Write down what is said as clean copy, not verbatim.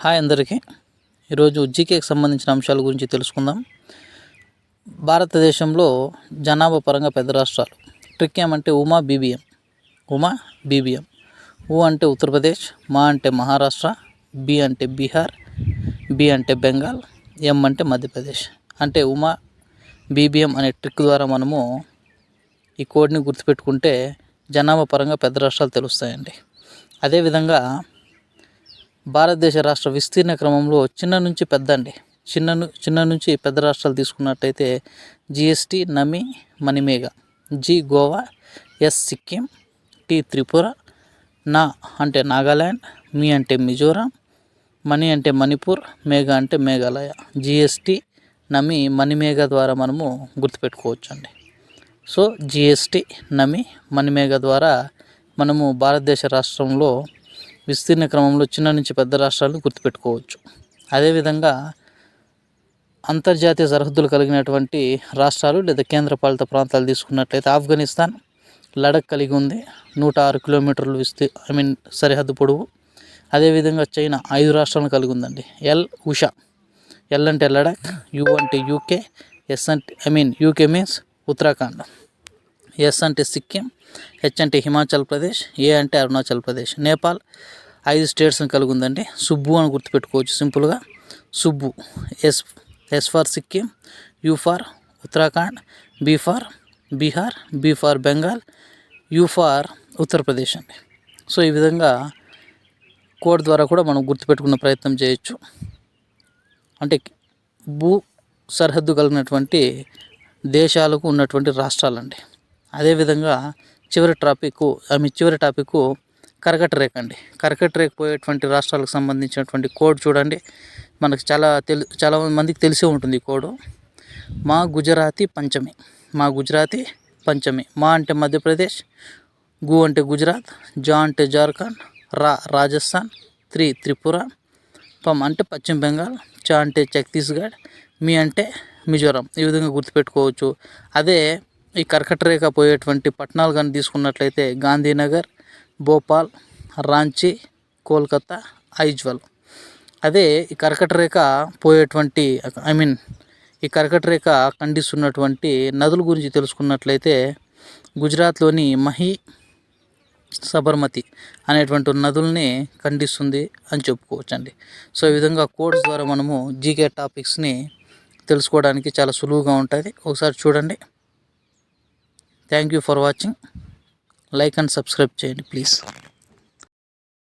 Hi అందరికీ. ఈరోజు జీకేకి సంబంధించిన అంశాల గురించి తెలుసుకుందాం. భారతదేశంలో జనాభా పరంగా పెద్ద రాష్ట్రాలు. ట్రిక్ ఏమంటే ఉమా బీబీఎం. ఉ అంటే ఉత్తరప్రదేశ్, మా అంటే మహారాష్ట్ర, బి అంటే బీహార్, బి అంటే బెంగాల్, ఎం అంటే మధ్యప్రదేశ్. అంటే ఉమా బీబీఎం అనే ట్రిక్ ద్వారా మనము ఈ కోడ్ని గుర్తుపెట్టుకుంటే జనాభా పరంగా పెద్ద రాష్ట్రాలు తెలుస్తాయండి. అదేవిధంగా భారతదేశ రాష్ట్ర విస్తీర్ణ క్రమంలో చిన్న నుంచి పెద్ద రాష్ట్రాలు తీసుకున్నట్టయితే జిఎస్టీ, నమి, మణిమేఘ. G Goa, S Sikkim, T Tripura, నా అంటే నాగాల్యాండ్, మీ అంటే మిజోరాం, మణి అంటే మణిపూర్, మేఘ అంటే మేఘాలయ. జిఎస్టీ, నమి, మణిమేఘ ద్వారా మనము గుర్తుపెట్టుకోవచ్చు అండి. సో జిఎస్టీ, నమి, మణిమేఘ ద్వారా మనము భారతదేశ రాష్ట్రంలో విస్తీర్ణ క్రమంలో చిన్న నుంచి పెద్ద రాష్ట్రాలను గుర్తుపెట్టుకోవచ్చు. అదేవిధంగా అంతర్జాతీయ సరిహద్దులు కలిగినటువంటి రాష్ట్రాలు లేదా కేంద్రపాలిత ప్రాంతాలు తీసుకున్నట్లయితే ఆఫ్ఘనిస్తాన్ లడఖ్ కలిగి ఉంది. 106 కిలోమీటర్లు సరిహద్దు పొడవు. అదేవిధంగా చైనా 5 రాష్ట్రాలను కలిగి ఉందండి. ఉషా. ఎల్ అంటే లడఖ్, యు అంటే యూకే, ఎస్ అంటే యూకే మీన్స్ ఉత్తరాఖండ్, ఎస్ అంటే సిక్కిం, హెచ్ అంటే హిమాచల్ ప్రదేశ్, ఏ అంటే అరుణాచల్ ప్రదేశ్. నేపాల్ 5 స్టేట్స్ని కలిగి ఉందండి. సుబ్బు అని గుర్తుపెట్టుకోవచ్చు సింపుల్గా. Subbu. S for Sikkim, U for Uttarakhand, B for Bihar, B for Bengal, U for Uttar Pradesh అండి. సో ఈ విధంగా కోడ్ ద్వారా కూడా మనం గుర్తుపెట్టుకునే ప్రయత్నం చేయొచ్చు. అంటే భూ సరిహద్దు కలిగినటువంటి దేశాలకు ఉన్నటువంటి రాష్ట్రాలండి. అదేవిధంగా చివరి టాపిక్ కర్కట రేఖ అండి. కర్కట రేఖ పోయేటువంటి రాష్ట్రాలకు సంబంధించినటువంటి కోడ్ చూడండి. మనకు చాలా మందికి తెలిసే ఉంటుంది ఈ కోడ్. మా గుజరాతీ పంచమి. మా అంటే మధ్యప్రదేశ్, గు అంటే గుజరాత్, జా అంటే జార్ఖండ్, రాజస్థాన్, త్రిపుర, పం అంటే పశ్చిమ బెంగాల్, చ అంటే ఛత్తీస్గఢ్, మీ అంటే మిజోరాం. ఈ విధంగా గుర్తుపెట్టుకోవచ్చు. అదే ఈ కర్కట రేఖ పోయేటువంటి పట్టణాలు కానీ తీసుకున్నట్లయితే గాంధీనగర్, భోపాల్, రాంచీ, కోల్కతా, ఐజ్వాల్. అదే ఈ కర్కట రేఖ పోయేటువంటి ఈ కర్కట రేఖ ఖండిస్తున్నటువంటి నదుల గురించి తెలుసుకున్నట్లయితే గుజరాత్లోని మహి, సబర్మతి అనేటువంటి నదుల్ని ఖండిస్తుంది అని చెప్పుకోవచ్చండి. సో ఈ విధంగా కోడ్స్ ద్వారా మనము జీకే టాపిక్స్ని తెలుసుకోవడానికి చాలా సులువుగా ఉంటుంది. ఒకసారి చూడండి. Thank you for watching. Like and subscribe చేయండి ప్లీజ్.